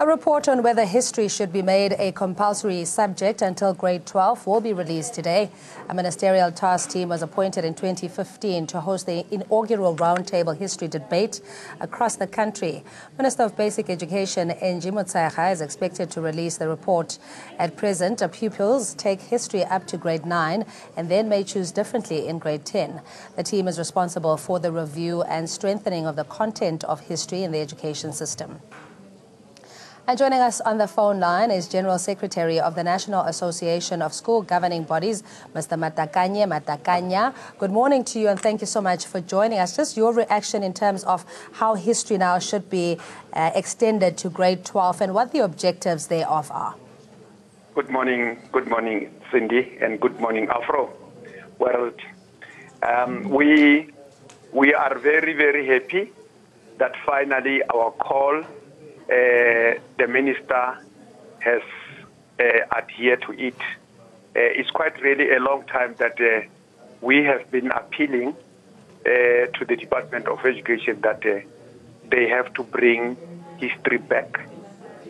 A report on whether history should be made a compulsory subject until grade 12 will be released today. A ministerial task team was appointed in 2015 to host the inaugural roundtable history debate across the country. Minister of Basic Education, Enji Motsaiga, is expected to release the report. At present, pupils take history up to grade 9 and then may choose differently in grade 10. The team is responsible for the review and strengthening of the content of history in the education system. And joining us on the phone line is General Secretary of the National Association of School Governing Bodies, Mr. Matakanye. Good morning to you and thank you so much for joining us. Just your reaction in terms of how history now should be extended to grade 12 and what the objectives thereof are. Good morning, Cindy, and good morning, Afro world. We are very, very happy that finally our call, the minister has adhered to it. It's quite really a long time that we have been appealing to the Department of Education that they have to bring history back,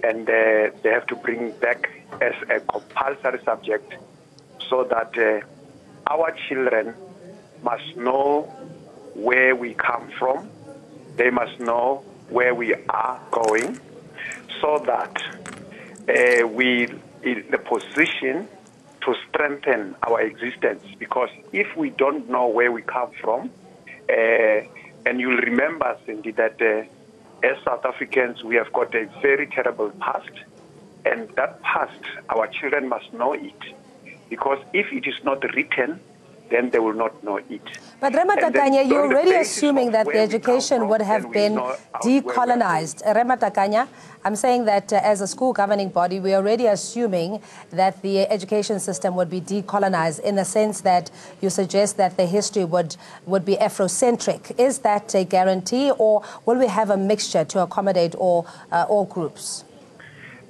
and they have to bring back as a compulsory subject so that our children must know where we come from. They must know where we are going, so that we in the position to strengthen our existence. Because if we don't know where we come from, and you'll remember, Cindy, that as South Africans, we have got a very terrible past, and that past, our children must know it. Because if it is not written, then they will not know it. But Matakanye, you're already assuming that the education would have been decolonized. Matakanye, I'm saying that as a school governing body, we're already assuming that the education system would be decolonized in the sense that you suggest that the history would be Afrocentric. Is that a guarantee, or will we have a mixture to accommodate all groups?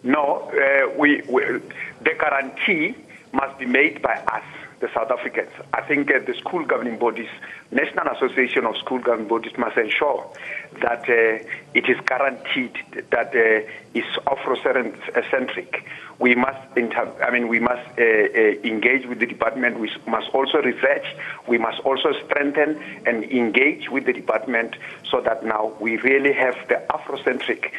No, the guarantee must be made by us, the South Africans. I think the school governing bodies, National Association of School Governing Bodies, must ensure that it is guaranteed that it's Afrocentric. We must, engage with the department. We must also research. We must also strengthen and engage with the department so that now we really have the Afrocentric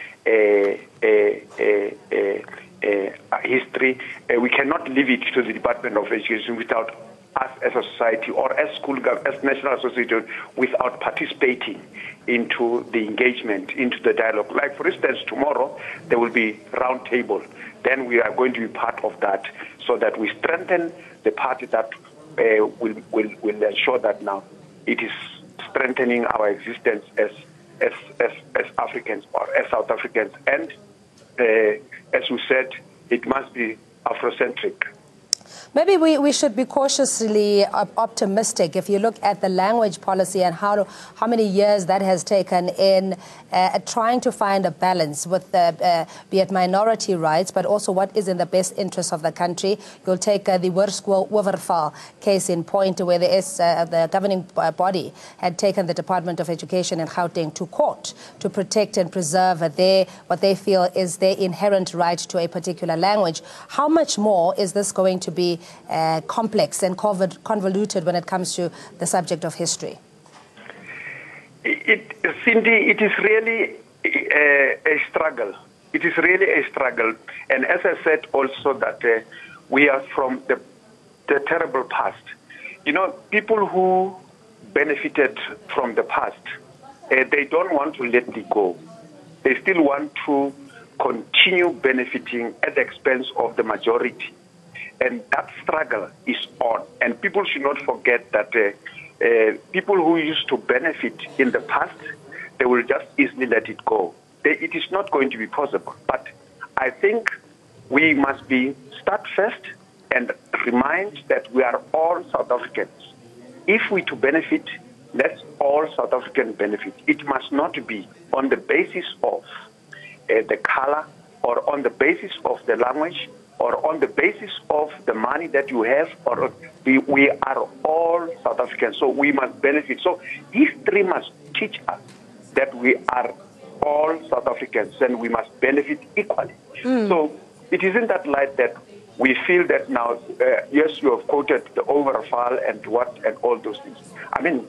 history. We cannot leave it to the Department of Education without us as a society or as National Association without participating into the engagement, into the dialogue. Like, for instance, tomorrow there will be round table. Then we are going to be part of that so that we strengthen the party that will ensure that now it is strengthening our existence as Africans or as South Africans. And as we said, it must be Afrocentric. Maybe we should be cautiously optimistic if you look at the language policy and how many years that has taken in trying to find a balance with be it minority rights, but also what is in the best interest of the country. You'll take the Hoorskool-Overval case in point, where the governing body had taken the Department of Education in Gauteng to court to protect and preserve what they feel is their inherent right to a particular language. How much more is this going to be complex and convoluted when it comes to the subject of history? Cindy, it is really a struggle. It is really a struggle. And as I said also that we are from the terrible past. You know, people who benefited from the past, they don't want to let it go. They still want to continue benefiting at the expense of the majority. And that struggle is on. And people should not forget that people who used to benefit in the past, they will just easily let it go. It is not going to be possible. But I think we must be steadfast and remind that we are all South Africans. If we to benefit, let's all South Africans benefit. It must not be on the basis of the color or on the basis of the language or on the basis of the money that you have, or we are all South Africans, so we must benefit. So history must teach us that we are all South Africans, and we must benefit equally. So it is in that light that we feel that now, yes, you have quoted the overfall and all those things. I mean,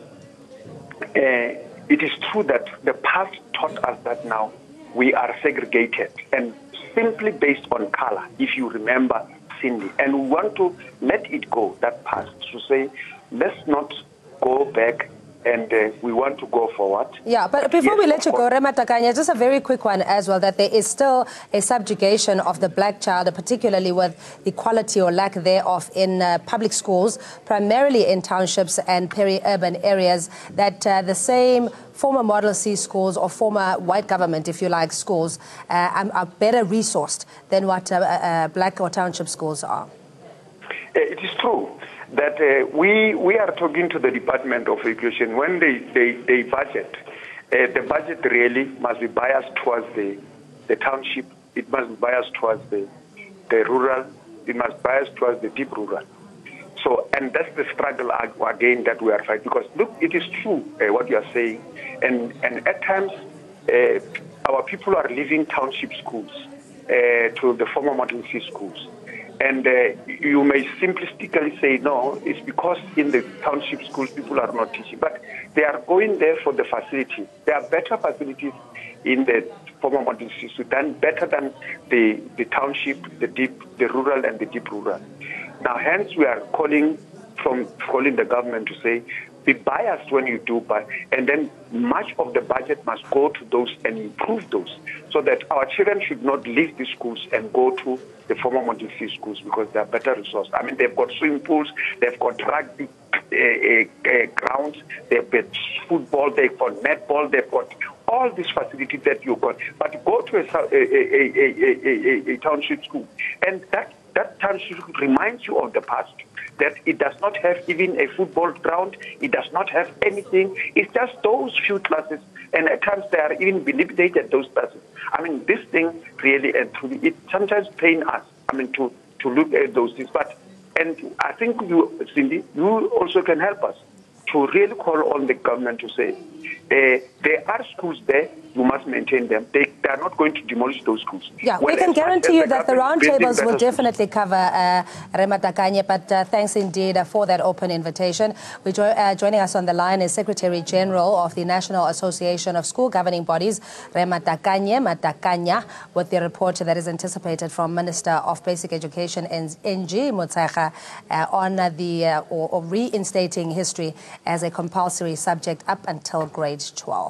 it is true that the past taught us that now we are segregated and simply based on color, if you remember, Cindy. And we want to let it go, that past, to say, let's not go back, and we want to go forward. Yeah, but before we let you go, Matakanye, just a very quick one as well, that there is still a subjugation of the black child, particularly with equality or lack thereof in public schools, primarily in townships and peri-urban areas, that the same former Model C schools or former white government, if you like, schools are better resourced than what black or township schools are. It is true that we are talking to the Department of Education. When they budget, the budget really must be biased towards the township, it must be biased towards the rural, it must be biased towards the deep rural. So, and that's the struggle again that we are fighting. Because look, it is true what you are saying, and at times our people are leaving township schools to the former Model C schools. And you may simplistically say, no, it's because in the township schools people are not teaching. But they are going there for the facilities. There are better facilities in the former Model C schools, better than the township, the rural and the deep rural. Now, hence we are calling the government to say, be biased when you do, and then much of the budget must go to those and improve those, so that our children should not leave the schools and go to the former Model C schools because they are better resourced. I mean, they've got swimming pools, they've got rugby grounds, they've got football, they've got netball, they've got all these facilities that you've got. But go to a township school, and that township school reminds you of the past, that it does not have even a football ground, it does not have anything, it's just those few classes, and at times they are even eliminated, those classes. I mean, this thing really and truly, it sometimes pains us, I mean, to look at those things. And I think you, Cindy, you also can help us to really call on the government to say, there are schools there, you must maintain them. They are not going to demolish those schools. Yeah, we can guarantee you that the roundtables will definitely cover Matakanye, but thanks indeed for that open invitation. Joining us on the line is Secretary General of the National Association of School Governing Bodies, Matakanye, with the report that is anticipated from Minister of Basic Education, NG Motshekga, on the or reinstating history as a compulsory subject up until grade 12.